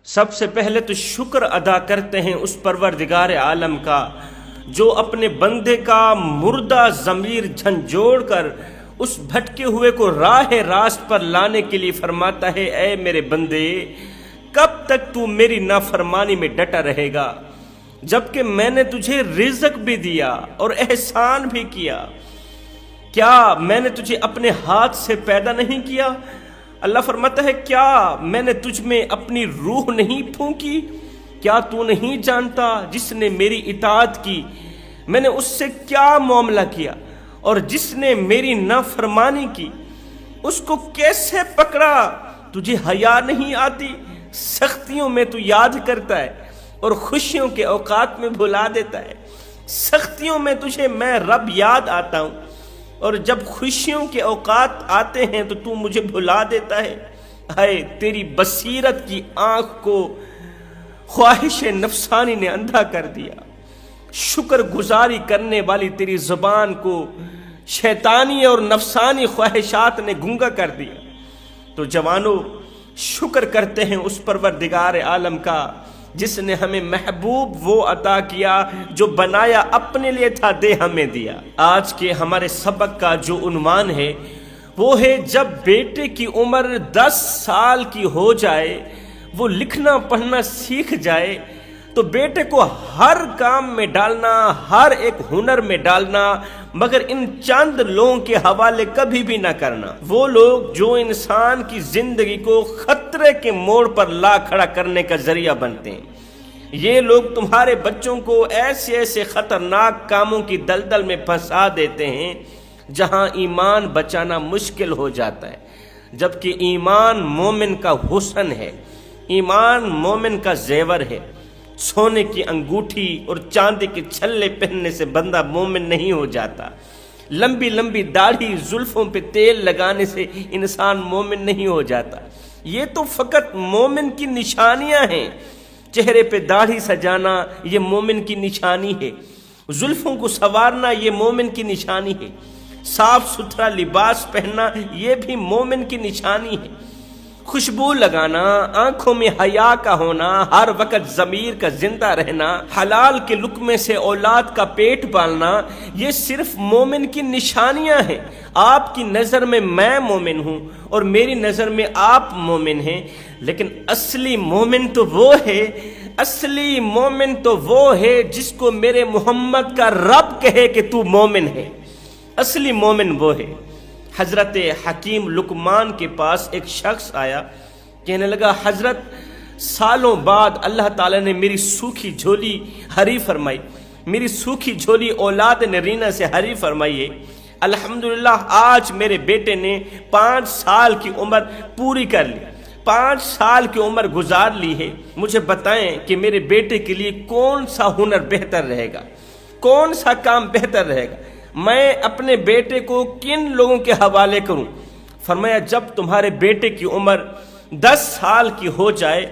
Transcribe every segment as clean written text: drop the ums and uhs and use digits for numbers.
سب سے پہلے تو شکر ادا کرتے ہیں اس پروردگار عالم کا جو اپنے بندے کا مردہ ضمیر جھنجھوڑ کر اس بھٹکے ہوئے کو راہ راست پر لانے کے لیے فرماتا ہے، اے میرے بندے، کب تک تو میری نافرمانی میں ڈٹا رہے گا جبکہ میں نے تجھے رزق بھی دیا اور احسان بھی کیا؟ کیا میں نے تجھے اپنے ہاتھ سے پیدا نہیں کیا؟ اللہ فرماتا ہے، کیا میں نے تجھ میں اپنی روح نہیں پھونکی؟ کیا تو نہیں جانتا جس نے میری اطاعت کی میں نے اس سے کیا معاملہ کیا، اور جس نے میری نافرمانی کی اس کو کیسے پکڑا؟ تجھے حیا نہیں آتی؟ سختیوں میں تو یاد کرتا ہے اور خوشیوں کے اوقات میں بھلا دیتا ہے۔ سختیوں میں تجھے میں رب یاد آتا ہوں، اور جب خوشیوں کے اوقات آتے ہیں تو تو مجھے بھلا دیتا ہے۔ ہائے، تیری بصیرت کی آنکھ کو خواہش نفسانی نے اندھا کر دیا، شکر گزاری کرنے والی تیری زبان کو شیطانی اور نفسانی خواہشات نے گنگا کر دیا۔ تو جوانوں، شکر کرتے ہیں اس پروردگار عالم کا جس نے ہمیں محبوب وہ عطا کیا جو بنایا اپنے لیے تھا، دے ہمیں دیا۔ آج کے ہمارے سبق کا جو عنوان ہے وہ ہے، جب بیٹے کی عمر 10 سال کی ہو جائے، وہ لکھنا پڑھنا سیکھ جائے، تو بیٹے کو ہر کام میں ڈالنا، ہر ایک ہنر میں ڈالنا، مگر ان چند لوگوں کے حوالے کبھی بھی نہ کرنا۔ وہ لوگ جو انسان کی زندگی کو خطرے کے موڑ پر لا کھڑا کرنے کا ذریعہ بنتے ہیں، یہ لوگ تمہارے بچوں کو ایسے ایسے خطرناک کاموں کی دلدل میں پھنسا دیتے ہیں جہاں ایمان بچانا مشکل ہو جاتا ہے، جبکہ ایمان مومن کا حسن ہے، ایمان مومن کا زیور ہے۔ سونے کی انگوٹھی اور چاندی کے چھلے پہننے سے بندہ مومن نہیں ہو جاتا، لمبی لمبی داڑھی، زلفوں پہ تیل لگانے سے انسان مومن نہیں ہو جاتا۔ یہ تو فقط مومن کی نشانیاں ہیں۔ چہرے پہ داڑھی سجانا یہ مومن کی نشانی ہے، زلفوں کو سنوارنا یہ مومن کی نشانی ہے، صاف ستھرا لباس پہننا یہ بھی مومن کی نشانی ہے، خوشبو لگانا، آنکھوں میں حیا کا ہونا، ہر وقت ضمیر کا زندہ رہنا، حلال کے لقمے سے اولاد کا پیٹ پالنا، یہ صرف مومن کی نشانیاں ہیں۔ آپ کی نظر میں میں مومن ہوں اور میری نظر میں آپ مومن ہیں، لیکن اصلی مومن تو وہ ہے، اصلی مومن تو وہ ہے جس کو میرے محمد کا رب کہے کہ تو مومن ہے۔ اصلی مومن وہ ہے۔ حضرت حکیم لقمان کے پاس ایک شخص آیا، کہنے لگا، حضرت، سالوں بعد اللہ تعالیٰ نے میری سوکھی جھولی ہری فرمائی، میری سوکھی جھولی اولاد نرینہ سے ہری فرمائی ہے۔ الحمدللہ آج میرے بیٹے نے 5 سال کی عمر پوری کر لی، 5 سال کی عمر گزار لی ہے۔ مجھے بتائیں کہ میرے بیٹے کے لیے کون سا ہنر بہتر رہے گا، کون سا کام بہتر رہے گا، میں اپنے بیٹے کو کن لوگوں کے حوالے کروں؟ فرمایا، جب تمہارے بیٹے کی عمر 10 سال کی ہو جائے،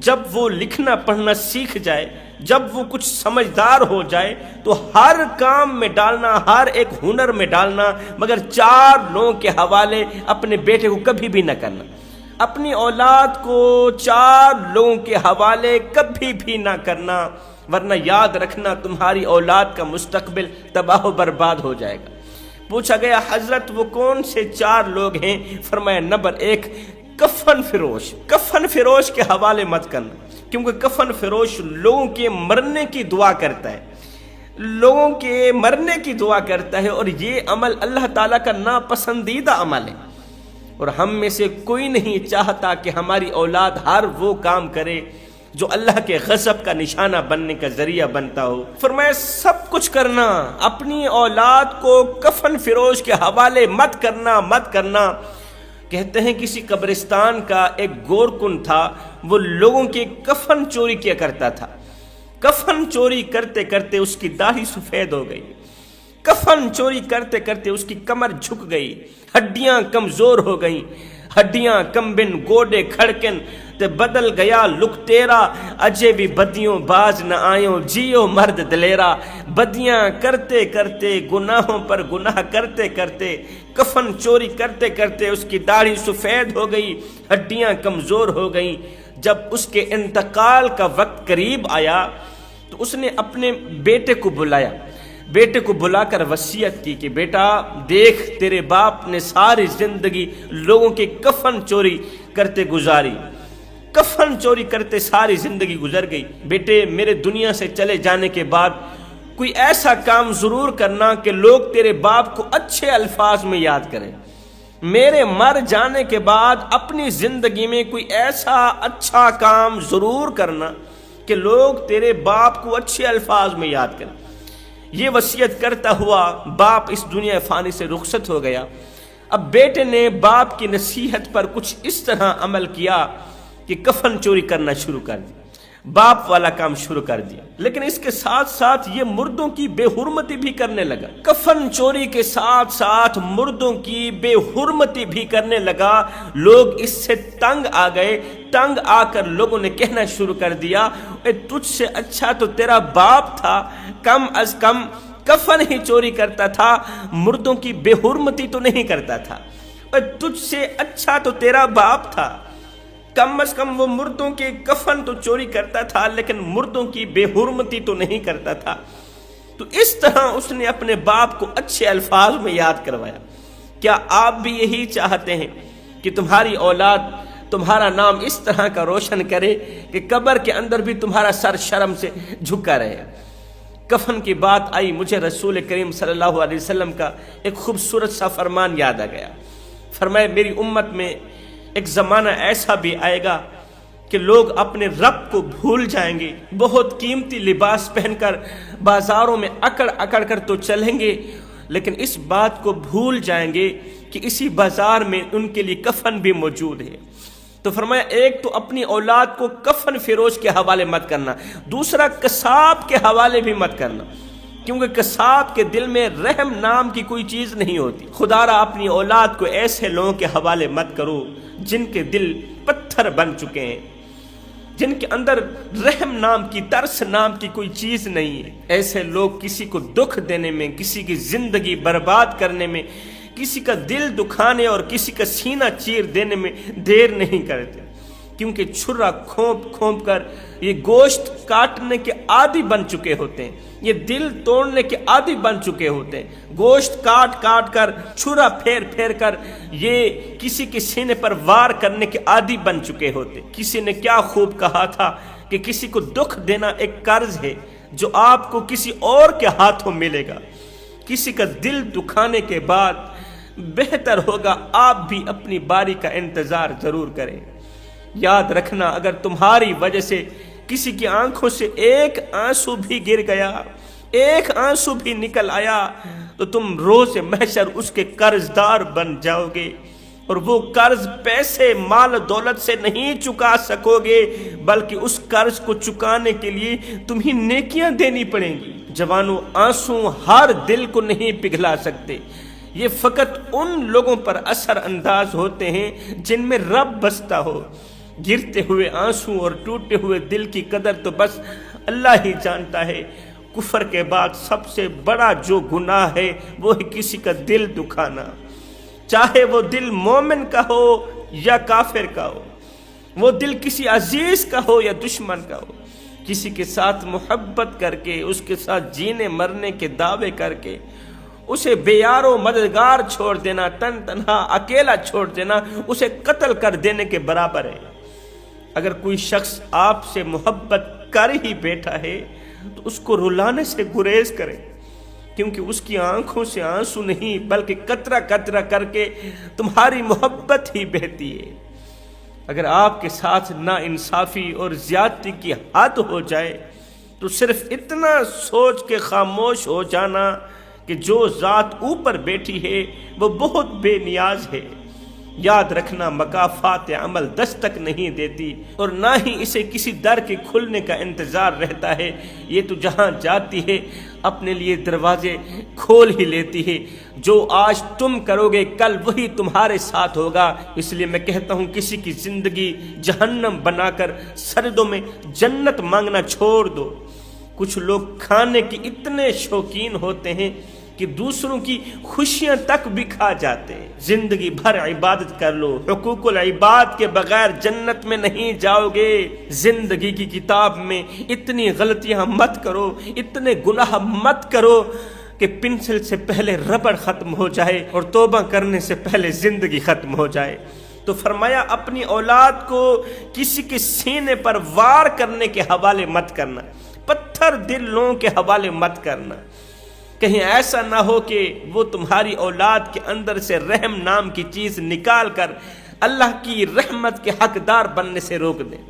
جب وہ لکھنا پڑھنا سیکھ جائے، جب وہ کچھ سمجھدار ہو جائے، تو ہر کام میں ڈالنا، ہر ایک ہنر میں ڈالنا، مگر 4 لوگوں کے حوالے اپنے بیٹے کو کبھی بھی نہ کرنا۔ اپنی اولاد کو 4 لوگوں کے حوالے کبھی بھی نہ کرنا، ورنہ یاد رکھنا تمہاری اولاد کا مستقبل تباہ و برباد ہو جائے گا۔ پوچھا گیا، حضرت وہ کون سے 4 لوگ ہیں؟ فرمایا، نمبر 1، کفن فروش۔ کفن فروش کے حوالے مت کرنا، کیونکہ کفن فروش لوگوں کے مرنے کی دعا کرتا ہے، لوگوں کے مرنے کی دعا کرتا ہے، اور یہ عمل اللہ تعالیٰ کا ناپسندیدہ عمل ہے، اور ہم میں سے کوئی نہیں چاہتا کہ ہماری اولاد ہر وہ کام کرے جو اللہ کے غضب کا نشانہ بننے کا ذریعہ بنتا ہو۔ فرمایا، سب کچھ کرنا، اپنی اولاد کو کفن فروش کے حوالے مت کرنا، مت کرنا۔ کہتے ہیں کسی قبرستان کا ایک گورکن تھا، وہ لوگوں کے کفن چوری کیا کرتا تھا۔ کفن چوری کرتے کرتے اس کی داڑھی سفید ہو گئی، کفن چوری کرتے کرتے اس کی کمر جھک گئی، ہڈیاں کمزور ہو گئیں، ہڈیاں کمبن گوڑے کھڑکن تے بدل گیا لک تیرا، اجے بھی بدیوں باز نہ آئیوں، جیو مرد دلیرا۔ بدیاں کرتے کرتے، گناہوں پر گناہ کرتے کرتے، کفن چوری کرتے کرتے اس کی داڑھی سفید ہو گئی، ہڈیاں کمزور ہو گئیں، جب اس کے انتقال کا وقت قریب آیا تو اس نے اپنے بیٹے کو بلایا، بیٹے کو بلا کر وصیت کی کہ بیٹا دیکھ، تیرے باپ نے ساری زندگی لوگوں کے کفن چوری کرتے گزاری، کفن چوری کرتے ساری زندگی گزر گئی، بیٹے میرے دنیا سے چلے جانے کے بعد کوئی ایسا کام ضرور کرنا کہ لوگ تیرے باپ کو اچھے الفاظ میں یاد کریں، میرے مر جانے کے بعد اپنی زندگی میں کوئی ایسا اچھا کام ضرور کرنا کہ لوگ تیرے باپ کو اچھے الفاظ میں یاد کریں۔ یہ وصیت کرتا ہوا باپ اس دنیا فانی سے رخصت ہو گیا۔ اب بیٹے نے باپ کی نصیحت پر کچھ اس طرح عمل کیا کہ کفن چوری کرنا شروع کر دیا، باپ والا کام شروع کر دیا، لیکن اس کے ساتھ ساتھ یہ مردوں کی بے حرمتی بھی کرنے لگا، کفن چوری کے ساتھ ساتھ مردوں کی بے حرمتی بھی کرنے لگا۔ لوگ اس سے تنگ آ گئے، تنگ آ کر لوگوں نے کہنا شروع کر دیا اے تجھ سے اچھا تو تیرا باپ تھا، کم از کم کفن ہی چوری کرتا تھا، مردوں کی بے حرمتی تو نہیں کرتا تھا، اے تجھ سے اچھا تو تیرا باپ تھا، کم از کم وہ مردوں کے کفن تو چوری کرتا تھا لیکن مردوں کی بے حرمتی تو نہیں کرتا تھا۔ تو اس طرح اس نے اپنے باپ کو اچھے الفاظ میں یاد کروایا۔ کیا آپ بھی یہی چاہتے ہیں کہ تمہاری اولاد تمہارا نام اس طرح کا روشن کرے کہ قبر کے اندر بھی تمہارا سر شرم سے جھکا رہے؟ کفن کی بات آئی، مجھے رسول کریم صلی اللہ علیہ وسلم کا ایک خوبصورت سا فرمان یاد آ گیا۔ فرمایا میری امت میں ایک زمانہ ایسا بھی آئے گا کہ لوگ اپنے رب کو بھول جائیں گے، بہت قیمتی لباس پہن کر بازاروں میں اکڑ اکڑ کر تو چلیں گے لیکن اس بات کو بھول جائیں گے کہ اسی بازار میں ان کے لیے کفن بھی موجود ہے۔ تو فرمایا ایک تو اپنی اولاد کو کفن فروش کے حوالے مت کرنا، دوسرا قصاب کے حوالے بھی مت کرنا، کیونکہ قصاب کے دل میں رحم نام کی کوئی چیز نہیں ہوتی۔ خدا را اپنی اولاد کو ایسے لوگوں کے حوالے مت کرو جن کے دل پتھر بن چکے ہیں، جن کے اندر رحم نام کی، ترس نام کی کوئی چیز نہیں ہے۔ ایسے لوگ کسی کو دکھ دینے میں، کسی کی زندگی برباد کرنے میں، کسی کا دل دکھانے اور کسی کا سینہ چیر دینے میں دیر نہیں کرتے، کیونکہ چھرا کھونپ کھونپ کر یہ گوشت کاٹنے کے عادی بن چکے ہوتے ہیں، یہ دل توڑنے کے عادی بن چکے ہوتے ہیں، گوشت کاٹ کاٹ کر، چھرا پھیر پھیر کر یہ کسی کے سینے پر وار کرنے کے عادی بن چکے ہوتے۔ کسی نے کیا خوب کہا تھا کہ کسی کو دکھ دینا ایک قرض ہے جو آپ کو کسی اور کے ہاتھوں ملے گا۔ کسی کا دل دکھانے کے بعد بہتر ہوگا آپ بھی اپنی باری کا انتظار ضرور کریں۔ یاد رکھنا اگر تمہاری وجہ سے کسی کی آنکھوں سے ایک آنسو بھی گر گیا، ایک آنسو بھی نکل آیا تو تم روز محشر اس کے قرض دار بن جاؤ گے، اور وہ قرض پیسے مال دولت سے نہیں چکا سکو گے بلکہ اس قرض کو چکانے کے لیے تمہیں نیکیاں دینی پڑیں گی۔ جوانوں، آنسو ہر دل کو نہیں پگھلا سکتے، یہ فقط ان لوگوں پر اثر انداز ہوتے ہیں جن میں رب بستا ہو۔ گرتے ہوئے آنسو اور ٹوٹے ہوئے دل کی قدر تو بس اللہ ہی جانتا ہے۔ کفر کے بعد سب سے بڑا جو گناہ ہے وہ ہے کسی کا دل دکھانا، چاہے وہ دل مومن کا ہو یا کافر کا ہو، وہ دل کسی عزیز کا ہو یا دشمن کا ہو، کسی کے ساتھ محبت کر کے، اس کے ساتھ جینے مرنے کے دعوے کر کے اسے بے یار و مددگار چھوڑ دینا، تن تنہا اکیلا چھوڑ دینا، اسے قتل کر دینے کے برابر ہے۔ اگر کوئی شخص آپ سے محبت کر ہی بیٹھا ہے تو اس کو رلانے سے گریز کریں، کیونکہ اس کی آنکھوں سے آنسو نہیں بلکہ قطرہ قطرہ کر کے تمہاری محبت ہی بہتی ہے۔ اگر آپ کے ساتھ نا انصافی اور زیادتی کی حد ہو جائے تو صرف اتنا سوچ کے خاموش ہو جانا کہ جو ذات اوپر بیٹھی ہے وہ بہت بے نیاز ہے۔ یاد رکھنا مکافات عمل دستک نہیں دیتی اور نہ ہی اسے کسی در کے کھلنے کا انتظار رہتا ہے، یہ تو جہاں جاتی ہے اپنے لیے دروازے کھول ہی لیتی ہے۔ جو آج تم کرو گے کل وہی تمہارے ساتھ ہوگا، اس لیے میں کہتا ہوں کسی کی زندگی جہنم بنا کر سردوں میں جنت مانگنا چھوڑ دو۔ کچھ لوگ کھانے کی اتنے شوقین ہوتے ہیں کہ دوسروں کی خوشیاں تک بھی کھا جاتے ہیں۔ زندگی بھر عبادت کر لو، حقوق العباد کے بغیر جنت میں نہیں جاؤ گے۔ زندگی کی کتاب میں اتنی غلطیاں مت کرو، اتنے گناہ مت کرو کہ پنسل سے پہلے ربڑ ختم ہو جائے اور توبہ کرنے سے پہلے زندگی ختم ہو جائے۔ تو فرمایا اپنی اولاد کو کسی کے سینے پر وار کرنے کے حوالے مت کرنا، پتھر دل لوگوں کے حوالے مت کرنا۔ کہیں ایسا نہ ہو کہ وہ تمہاری اولاد کے اندر سے رحم نام کی چیز نکال کر اللہ کی رحمت کے حقدار بننے سے روک دیں،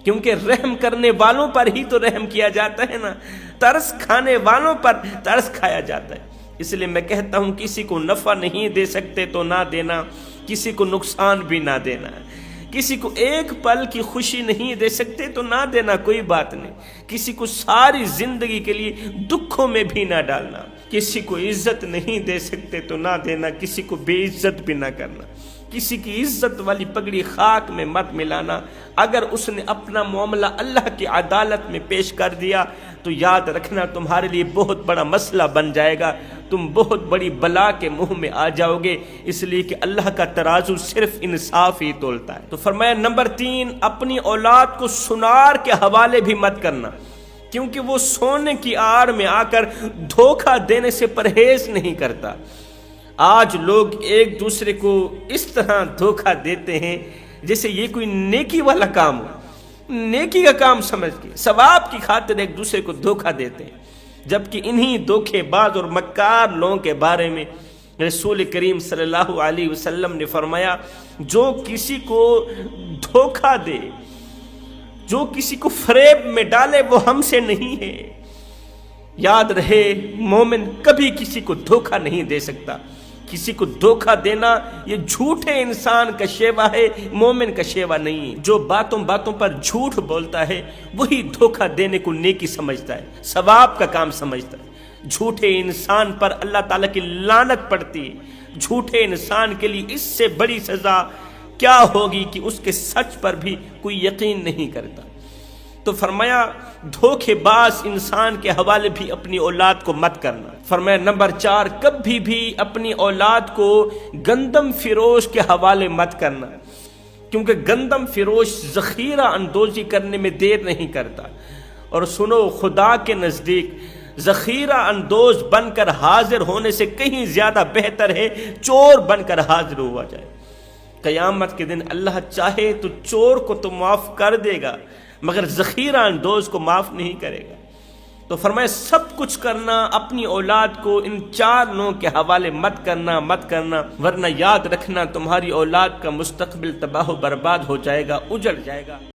کیونکہ رحم کرنے والوں پر ہی تو رحم کیا جاتا ہے نا، ترس کھانے والوں پر ترس کھایا جاتا ہے۔ اس لیے میں کہتا ہوں کسی کو نفع نہیں دے سکتے تو نہ دینا، کسی کو نقصان بھی نہ دینا، کسی کو ایک پل کی خوشی نہیں دے سکتے تو نہ دینا، کوئی بات نہیں، کسی کو ساری زندگی کے لیے دکھوں میں بھی نہ ڈالنا، کسی کو عزت نہیں دے سکتے تو نہ دینا، کسی کو بے عزت بھی نہ کرنا، کسی کی عزت والی پگڑی خاک میں مت ملانا۔ اگر اس نے اپنا معاملہ اللہ کی عدالت میں پیش کر دیا تو یاد رکھنا تمہارے لیے بہت بڑا مسئلہ بن جائے گا، تم بہت بڑی بلا کے منہ میں آ جاؤ گے، اس لیے کہ اللہ کا ترازو صرف انصاف ہی تولتا ہے۔ تو فرمایا نمبر 3، اپنی اولاد کو سنار کے حوالے بھی مت کرنا، کیونکہ وہ سونے کی آڑ میں آ کر دھوکہ دینے سے پرہیز نہیں کرتا۔ آج لوگ ایک دوسرے کو اس طرح دھوکہ دیتے ہیں جیسے یہ کوئی نیکی والا کام ہو، نیکی کا کام سمجھ کے ثواب کی خاطر ایک دوسرے کو دھوکہ دیتے ہیں، جبکہ انہی دھوکے باز اور مکار لوگوں کے بارے میں رسول کریم صلی اللہ علیہ وسلم نے فرمایا، جو کسی کو دھوکہ دے، جو کسی کو فریب میں ڈالے، وہ ہم سے نہیں ہے۔ یاد رہے مومن کبھی کسی کو دھوکہ نہیں دے سکتا، کسی کو دھوکہ دینا یہ جھوٹے انسان کا شیوا ہے، مومن کا شیوا نہیں۔ جو باتوں باتوں پر جھوٹ بولتا ہے وہی دھوکہ دینے کو نیکی سمجھتا ہے، ثواب کا کام سمجھتا ہے۔ جھوٹے انسان پر اللہ تعالیٰ کی لعنت پڑتی ہے۔ جھوٹے انسان کے لیے اس سے بڑی سزا کیا ہوگی کہ اس کے سچ پر بھی کوئی یقین نہیں کرتا۔ تو فرمایا دھوکے باز انسان کے حوالے بھی اپنی اولاد کو مت کرنا۔ فرمایا نمبر 4، کبھی بھی اپنی اولاد کو گندم فروش کے حوالے مت کرنا، کیونکہ گندم فروش ذخیرہ اندوزی کرنے میں دیر نہیں کرتا۔ اور سنو، خدا کے نزدیک ذخیرہ اندوز بن کر حاضر ہونے سے کہیں زیادہ بہتر ہے چور بن کر حاضر ہوا جائے۔ قیامت کے دن اللہ چاہے تو چور کو تو معاف کر دے گا، مگر ذخیرہ اندوز کو معاف نہیں کرے گا۔ تو فرمایا سب کچھ کرنا، اپنی اولاد کو ان 4 لوگوں کے حوالے مت کرنا، ورنہ یاد رکھنا تمہاری اولاد کا مستقبل تباہ و برباد ہو جائے گا، اجڑ جائے گا۔